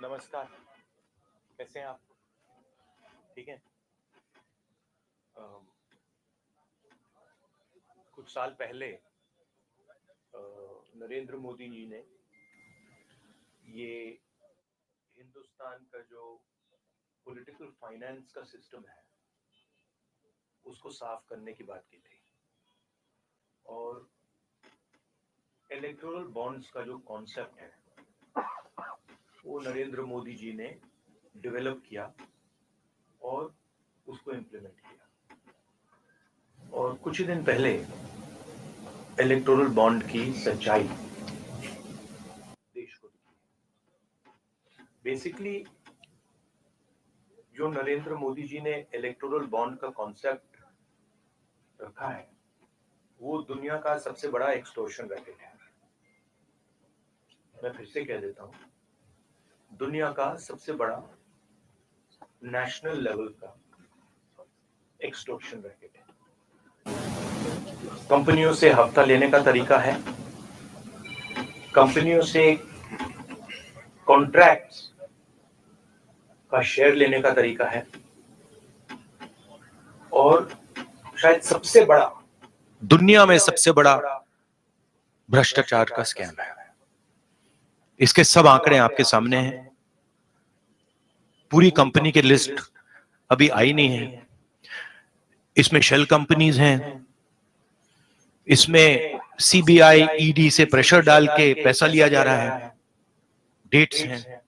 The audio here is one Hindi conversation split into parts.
नमस्कार, कैसे हैं आप? ठीक है। कुछ साल पहले नरेंद्र मोदी जी ने ये हिंदुस्तान का जो पॉलिटिकल फाइनेंस का सिस्टम है उसको साफ करने की बात की थी और इलेक्टोरल बॉन्ड्स का जो कॉन्सेप्ट है वो नरेंद्र मोदी जी ने डेवलप किया और उसको इम्प्लीमेंट किया। और कुछ ही दिन पहले इलेक्टोरल बॉन्ड की सच्चाई देश को दिखी। बेसिकली जो नरेंद्र मोदी जी ने इलेक्टोरल बॉन्ड का कॉन्सेप्ट रखा है वो दुनिया का सबसे बड़ा एक्सटॉर्शन रैकेट है। मैं फिर से कह देता हूं, दुनिया का सबसे बड़ा नेशनल लेवल का एक्सटॉर्शन रैकेट है। कंपनियों से हफ्ता लेने का तरीका है, कंपनियों से कॉन्ट्रैक्ट्स का शेयर लेने का तरीका है और शायद सबसे बड़ा, दुनिया में सबसे बड़ा भ्रष्टाचार का स्कैम है। इसके सब आंकड़े आपके सामने हैं। पूरी कंपनी की लिस्ट अभी आई नहीं है। इसमें शेल कंपनीज हैं, इसमें सीबीआई ईडी से प्रेशर डाल के पैसा लिया जा रहा है, डेट्स हैं,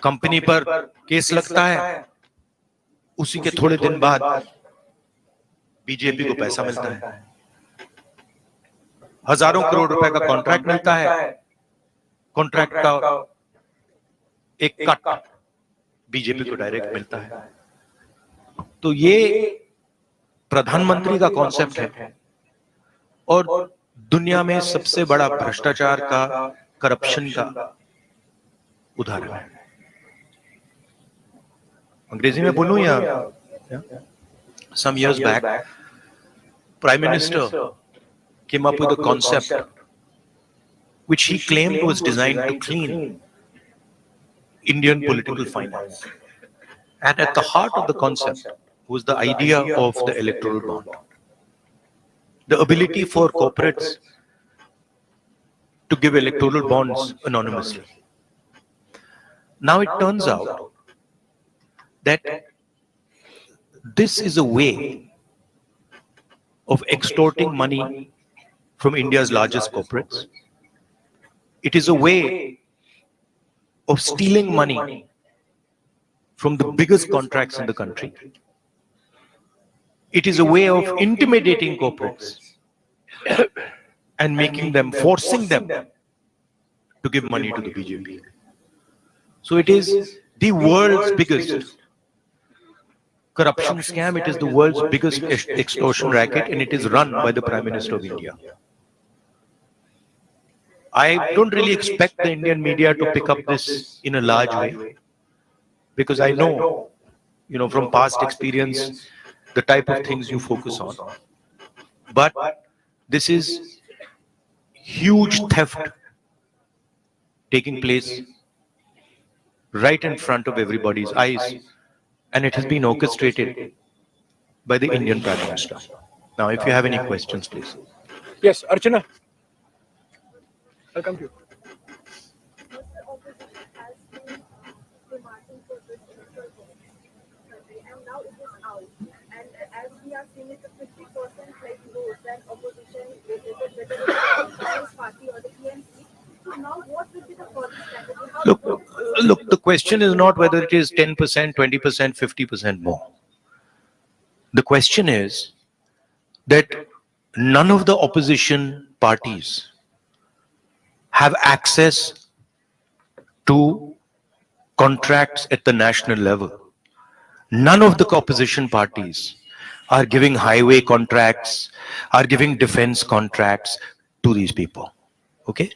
कंपनी पर केस लगता है, उसी के थोड़े दिन बाद बीजेपी को पैसा मिलता है, हजारों करोड़ रुपए का कॉन्ट्रैक्ट मिलता है, कॉन्ट्रैक्ट का एक कट बीजेपी को डायरेक्ट मिलता है। तो ये प्रधानमंत्री का कॉन्सेप्ट है और दुनिया में सबसे बड़ा भ्रष्टाचार का, करप्शन का उदाहरण है। अंग्रेजी में बोलूं या some years back Prime Minister came up with a concept which he claimed was designed to clean Indian political finance, and at the heart of the concept was the idea of the electoral bond, the ability for corporates to give electoral bonds anonymously. Now it turns out that this is a way of extorting money from India's largest corporates. It is a way of stealing money from the biggest contracts in the country. It is a way of intimidating corporates and making them, forcing them to give money to the BJP. So it is the world's biggest corruption scam. It is the world's biggest extortion racket, and it is run by the Prime Minister of India. I don't really expect the Indian media to pick up this in a large way, because I know, from past experience, the type of things you focus on. But this is huge theft taking place right in front of everybody's eyes, and it has been orchestrated by the Indian Prime Minister. Now, if you have any questions, please. Yes, Archana. I'll come to you. And now it is out. And as we are seeing it, 50% like votes and opposition, whether it's party or the PMC. So now what will be the further strategy? Look, the question is not whether it is 10%, 20%, 50% more. The question is that none of the opposition parties have access to contracts at the national level. None of the opposition parties are giving highway contracts, are giving defense contracts to these people. Okay?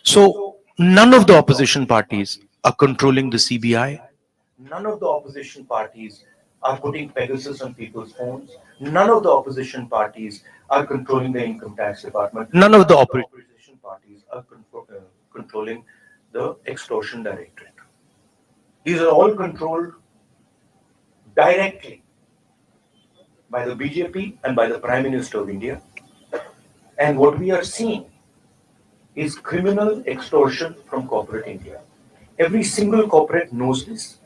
So, none of the opposition parties are controlling the CBI. None of the opposition parties are putting Pegasus on people's phones. None of the opposition parties are controlling the income tax department. None of the opposition parties are controlling the extortion directorate. These are all controlled directly by the BJP and by the Prime Minister of India. And what we are seeing is criminal extortion from corporate India. Every single corporate knows this.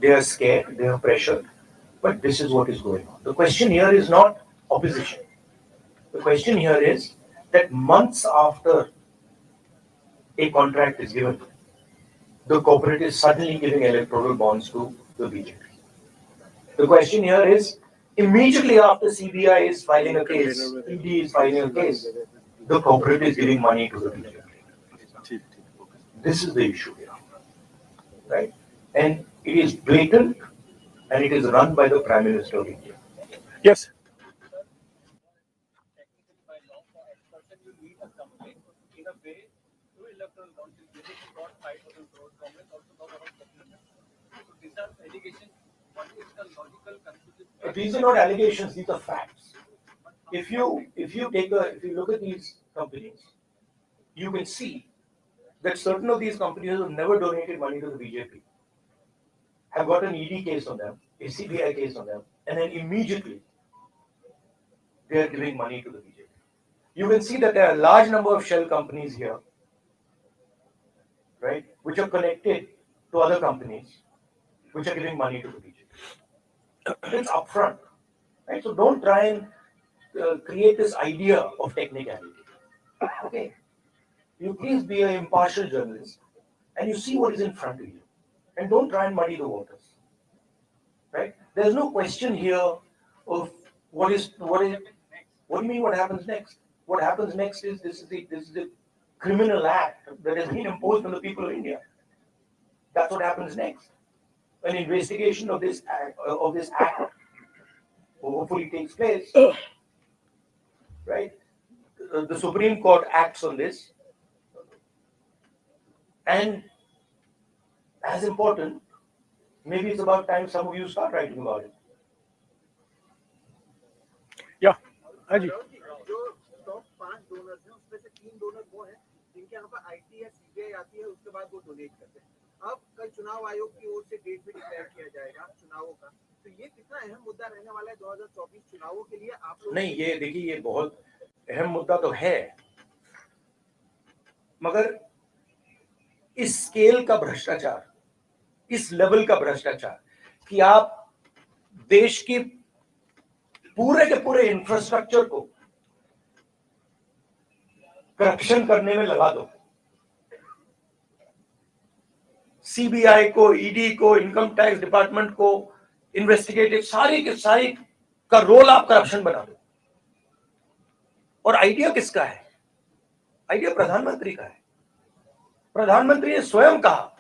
They are scared, they are pressured, but this is what is going on. The question here is not opposition. The question here is that months after a contract is given, the corporate is suddenly giving electoral bonds to the BJP. The question here is, immediately after CBI is filing a case, ED is filing a case, the corporate is giving money to the BJP. This is the issue here, right? And it is blatant, and it is run by the Prime Minister of India. Yes. By law for extortion, you need a complaint in a way through electoral bonds. This got 5,000 crores. Congress also got around 1,400. So these are allegations. What is the logical conclusion? These are not allegations; these are facts. If you look at these companies, you can see that certain of these companies have never donated money to the BJP, have got an ED case on them, a CBI case on them, and then immediately they are giving money to the BJP. You can see that there are a large number of shell companies here, right, which are connected to other companies, which are giving money to the BJP. It's upfront, right? So don't try and create this idea of technicality. Okay, you please be an impartial journalist, and you see what is in front of you, and don't try and muddy the waters. Right? There's no question here of what do you mean what happens next? What happens next is this is the criminal act that has been imposed on the people of India. That's what happens next. An investigation of this act hopefully takes place. Right? The Supreme Court acts on this, and as important, maybe it's about time some of you start writing about it. Yeah. Haji. जो टॉप 5 डोनर्स हैं उसमें से 3 डोनर वो हैं जिनके यहाँ पर आईटी या सीबीआई आती है, उसके बाद वो डोनेट करते हैं। अब कल चुनाव आयोग की ओर से डेट भी डिक्लेयर किया जाएगा चुनावों का, तो ये कितना अहम मुद्दा रहने वाला है 2024 चुनावों के लिए? आप लोग नहीं, ये देखिए, ये बहुत अहम मुद्दा तो है, मगर इस स्केल का भ्रष्टाचार, इस लेवल का भ्रष्टाचार कि आप देश की पूरे के पूरे इंफ्रास्ट्रक्चर को करप्शन करने में लगा दो, सीबीआई को, ईडी को, इनकम टैक्स डिपार्टमेंट को, इन्वेस्टिगेटिव सारी के सारी का रोल आप करप्शन बना दो। और आइडिया किसका है? आइडिया प्रधानमंत्री का है। प्रधानमंत्री ने स्वयं कहा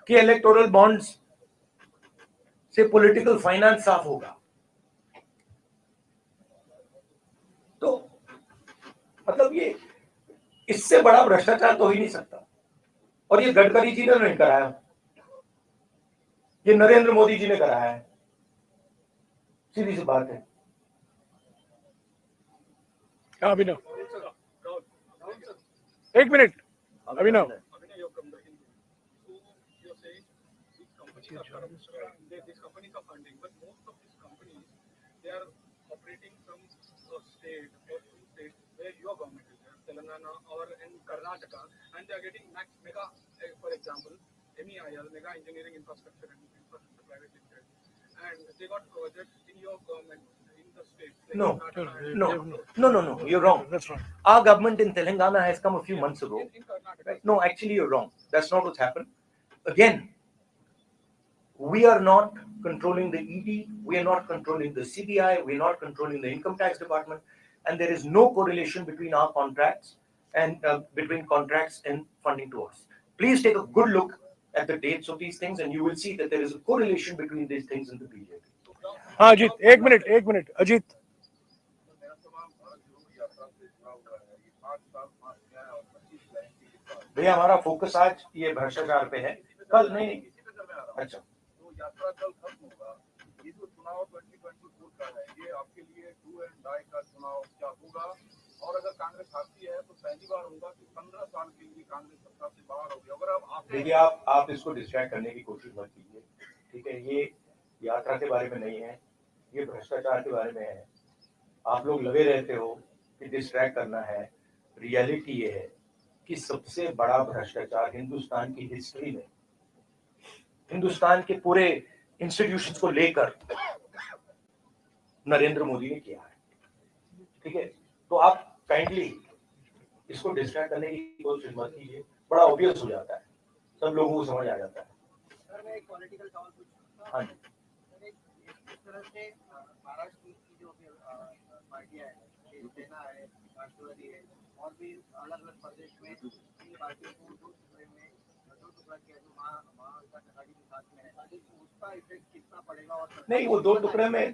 कि इलेक्टोरल बॉन्ड्स से पॉलिटिकल फाइनेंस साफ होगा। तो मतलब ये इससे बड़ा भ्रष्टाचार तो हो ही नहीं सकता। और ये गडकरी जी ने नहीं कराया, ये नरेंद्र मोदी जी ने कराया है, सीधी सी बात है। अभिनव, 1 minute. Abhinav, these companies are funding, but most of these companies, they are operating from a state or 2 states where your government is there, Telangana or in Karnataka, and they are getting mega, for example, MEIL, Mega Engineering Infrastructure and Infrastructure Private Limited, and they got projects in your government in the state. No, you're wrong. That's wrong. Our government in Telangana has come a few months ago. In Karnataka. Right? No, actually you're wrong. That's not what's happened. Again, we are not controlling the ED, we are not controlling the CBI, we are not controlling the income tax department, and there is no correlation between our contracts and between contracts and funding to us. Please take a good look at the dates of these things, and you will see that there is a correlation between these things and the BJP. हाँ अजीत, 1 मिनट अजीत। भैया हमारा फोकस आज ये भ्रष्टाचार पे है, कल नहीं। अच्छा, तो यात्रा कल खत्म होगा, ये जो चुनाव 2024 का है, ये आपके लिए डू एंड डाई का चुनाव क्या होगा? और अगर कांग्रेस हारती है तो पहली बार होगा कि 15 साल के लिए देखिए आप इसको डिस्ट्रैक्ट करने की कोशिश मत कीजिए, ठीक है। ये यात्रा के बारे में नहीं है, ये भ्रष्टाचार के बारे में है। आप लोग लगे रहते हो कि डिस्ट्रैक्ट करना है। रियलिटी ये है कि सबसे बड़ा भ्रष्टाचार हिंदुस्तान की हिस्ट्री में, हिंदुस्तान के पूरे इंस्टीट्यूशंस को लेकर नरेंद्र मोदी ने किया है, ठीक है। तो आप काइंडली इसको डिस्ट्रैक्ट करने की कोशिश मत कीजिए, बड़ा ऑब्वियस हो जाता है, सब लोगों को समझ आ जाता है। सर मैं एक पॉलिटिकल सवाल पूछूं। हाँ जी। सर इस तरह से महाराष्ट्र की जो पार्टियां हैं, सेना है, राष्ट्रवादी है, और भी अलग अलग प्रदेश में इन पार्टियों को दो टुकड़ा किया जो महाविकास आघाड़ी के साथ में है, उसका इफेक्ट कितना पड़ेगा? और नहीं, वो दो टुकड़े में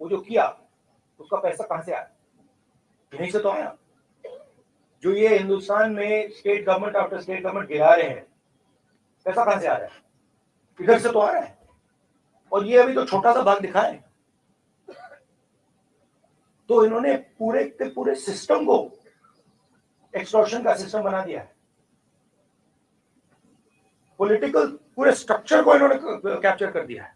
वो जो किया उसका पैसा कहां से आया? यहीं से तो आया। जो ये हिंदुस्तान में state government after state government गिरा रहे हैं, पैसा कहां से आ रहा है? इधर से तो आ रहा है। और ये अभी तो छोटा सा भाग दिखा है। तो इन्होंने पूरे के पूरे सिस्टम को एक्सटॉर्शन का सिस्टम बना दिया है। पॉलिटिकल पूरे स्ट्रक्चर को इन्होंने कैप्चर कर दिया है।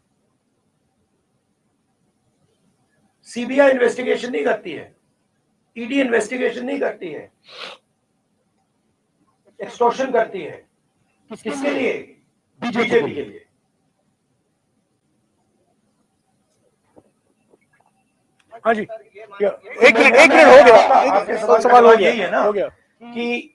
सीबीआई इन्वेस्टिगेशन नहीं करती है, ईडी इन्वेस्टिगेशन नहीं करती है, एक्सटॉर्शन करती है। किसके लिए? बीजेपी के लिए। हाँ जी, एक मिनट हो गया। आपके सवाल सवाल हो गया, यही है ना हो गया। कि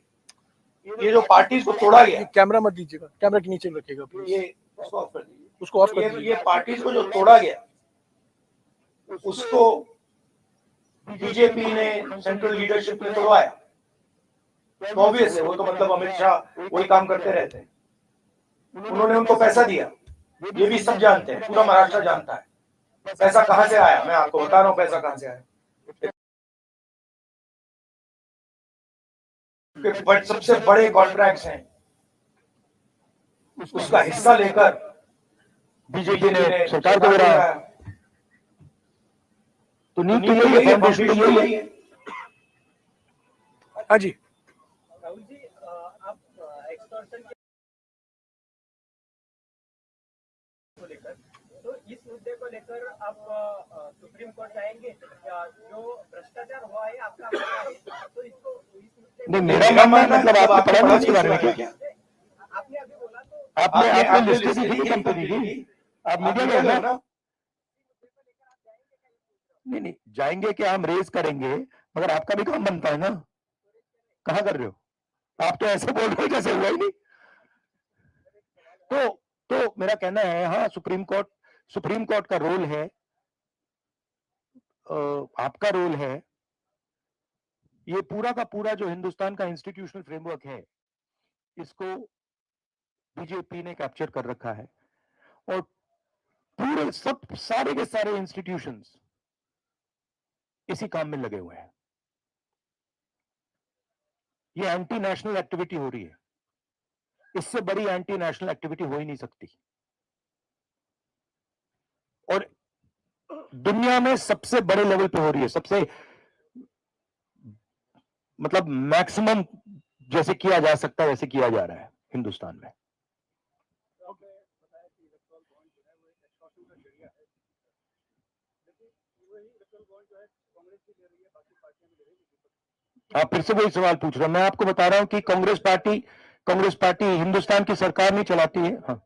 ये जो पार्टीज को तोड़ा गया, कैमरा मत दीजिएगा, कैमरा के नीचे रखिएगा प्लीज। ये उसको ऑफ कर दीजिए, उसको ऑफ कर दीजिए। ये पार्टीज को जो तोड़ा गया उसको बीजेपी ने, सेंट्रल लीडरशिप ने तोड़वाया। तो ऑब्वियस है, वो तो मतलब अमित शाह वही काम करते रहते हैं। उन्होंने उनको पैसा दिया, ये भी सब जानते हैं, पूरा महाराष्ट्र जानता है। पैसा कहां से आया मैं आपको बता रहा हूं, पैसा कहां से आया। बट सबसे बड़े कॉन्ट्रैक्ट्स हैं, उसका हिस्सा लेकर बीजेपी ने सरकार को गिराया। तो नीति यही है, फाउंडेशन यही है। हाँ जी, राहुल जी, आप एक्सटॉर्शन को लेकर, तो इस मुद्दे को लेकर आप सुप्रीम कोर्ट जाएंगे? जो भ्रष्टाचार हुआ है आपका मानना है, तो इसको इस मुद्दे नहीं, मेरा मानना मतलब आपने पढ़ा नहीं इसके बारे में क्या? आपने अभी बोला तो आपने लिस्ट दी कंपनी की, आप मीडिया में हो ना। नहीं, जाएंगे क्या, हम रेज करेंगे, मगर आपका भी काम बनता है ना। कहां कर रहे हो आप? तो ऐसे बोल रहे हो जैसे हुआ ही नहीं। तो मेरा कहना है, हाँ, सुप्रीम कोर्ट का रोल है, आपका रोल है। ये पूरा का पूरा जो हिंदुस्तान का इंस्टीट्यूशनल फ्रेमवर्क है, इसको बीजेपी ने कैप्चर कर रखा है। और पूरे सारे के सारे इंस्टीट्यूशंस इसी काम में लगे हुए हैं। ये एंटी नेशनल एक्टिविटी हो रही है, इससे बड़ी एंटी नेशनल एक्टिविटी हो ही नहीं सकती। और दुनिया में सबसे बड़े लेवल पे हो रही है, सबसे मतलब मैक्सिमम जैसे किया जा सकता है वैसे किया जा रहा है हिंदुस्तान में। आप फिर से वही सवाल पूछ रहे हैं। मैं आपको बता रहा हूं कि कांग्रेस पार्टी हिंदुस्तान की सरकार नहीं चलाती है। हाँ,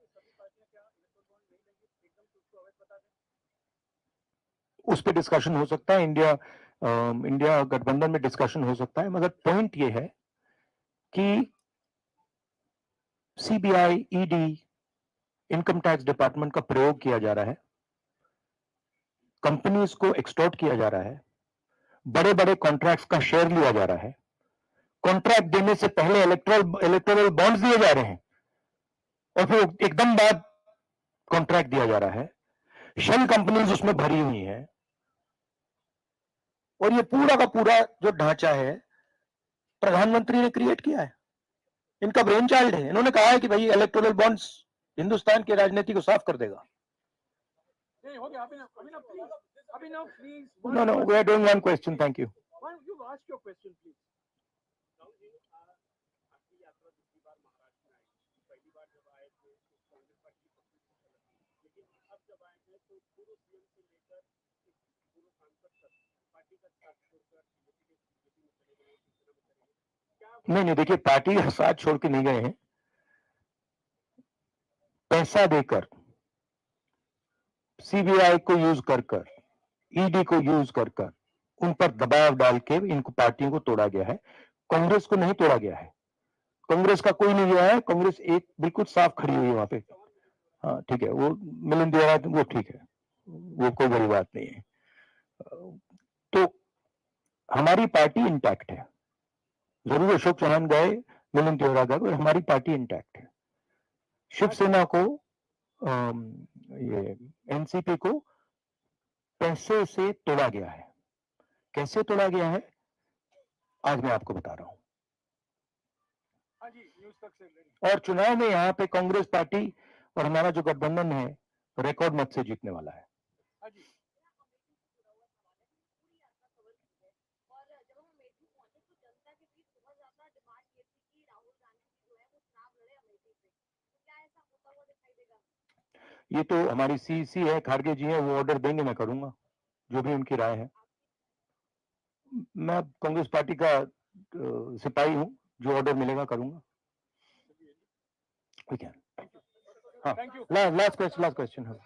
उस पर डिस्कशन हो सकता है, इंडिया गठबंधन में डिस्कशन हो सकता है, मगर पॉइंट ये है कि CBI, ED, income tax department का प्रयोग किया जा रहा है, कंपनीज को एक्सटॉर्ट किया जा रहा है, बड़े बड़े कॉन्ट्रैक्ट्स का शेयर लिया जा रहा है, कॉन्ट्रैक्ट देने से पहले इलेक्टोरल बॉन्ड्स दिए जा रहे हैं और फिर एकदम बाद कॉन्ट्रैक्ट दिया जा रहा है। शेल कंपनीज उसमें भरी हुई हैं। और ये पूरा का पूरा जो ढांचा है प्रधानमंत्री ने क्रिएट किया है, इनका ब्रेन चाइल्ड है। इन्होंने कहा है कि भाई इलेक्टोरल बॉन्ड्स हिंदुस्तान की राजनीति को साफ कर देगा। No, we are doing one question. Thank you. you ask your question please. नहीं, देखिए, पार्टी का साथ छोड़ के नहीं गए हैं, पैसा देकर, सीबीआई को यूज कर ईडी को यूज कर उन पर दबाव डाल के इनको पार्टियों को तोड़ा गया है। कांग्रेस को नहीं तोड़ा गया है, कांग्रेस का कोई नहीं गया है, कांग्रेस एक बिल्कुल साफ खड़ी हुई है वहां पे। हाँ ठीक है, वो मिलन दे रहा है, वो ठीक है, वो कोई बड़ी बात नहीं है। तो हमारी पार्टी इंटैक्ट है, जरूर अशोक चौहान गए, मिलन तिवारी गए, पर हमारी पार्टी इंटैक्ट है। शिवसेना को ये एनसीपी को पैसे से तोड़ा गया है। कैसे तोड़ा गया है आज मैं आपको बता रहा हूं। और चुनाव में यहाँ पे कांग्रेस पार्टी और हमारा जो गठबंधन है रिकॉर्ड मत से जीतने वाला है। ये तो हमारी सीसी है, खारगे जी है, वो ऑर्डर देंगे, मैं करूंगा जो भी उनकी राय है। मैं कांग्रेस पार्टी का सिपाही हूं, जो ऑर्डर मिलेगा करूंगा। ठीक है, हाँ, लास्ट क्वेश्चन। हाँ,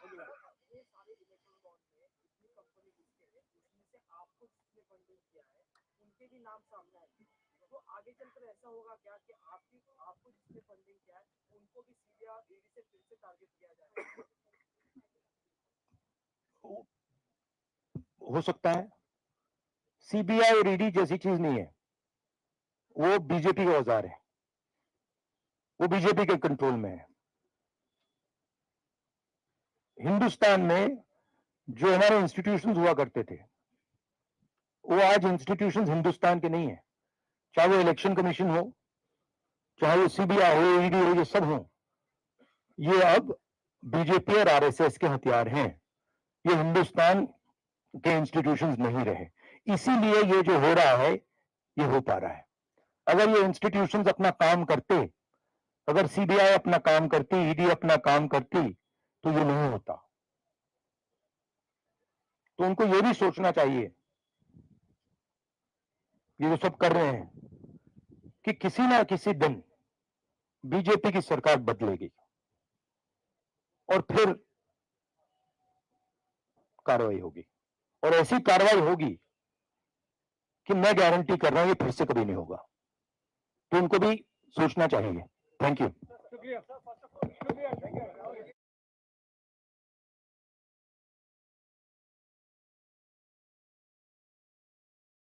तो आगे चलकर ऐसा होगा क्या कि आपको जिसने फंडिंग किया है उनको भी सीबीआई ईडी से फिर से टारगेट किया जाएगा? हो सकता है। सीबीआई और ईडी जैसी चीज नहीं है, वो बीजेपी का औजार है, वो बीजेपी के कंट्रोल में है। हिंदुस्तान में जो हमारे इंस्टीट्यूशंस हुआ करते थे, वो आज इंस्टीट्यूशंस हिंदुस्तान के नहीं है। चाहे वो इलेक्शन कमीशन हो, चाहे वो सीबीआई हो, ईडी हो, ये सब हो, ये अब बीजेपी और आरएसएस के हथियार हैं। ये हिंदुस्तान के इंस्टीट्यूशंस नहीं रहे, इसीलिए ये जो हो रहा है ये हो पा रहा है। अगर ये इंस्टीट्यूशंस अपना काम करते, अगर सीबीआई अपना काम करती, ईडी अपना काम करती, तो ये नहीं होता। तो उनको ये भी सोचना चाहिए, ये जो सब कर रहे हैं, कि किसी ना किसी दिन बीजेपी की सरकार बदलेगी और फिर कार्रवाई होगी, और ऐसी कार्रवाई होगी कि मैं गारंटी कर रहा हूं ये फिर से कभी नहीं होगा। तो उनको भी सोचना चाहिए। Thank you.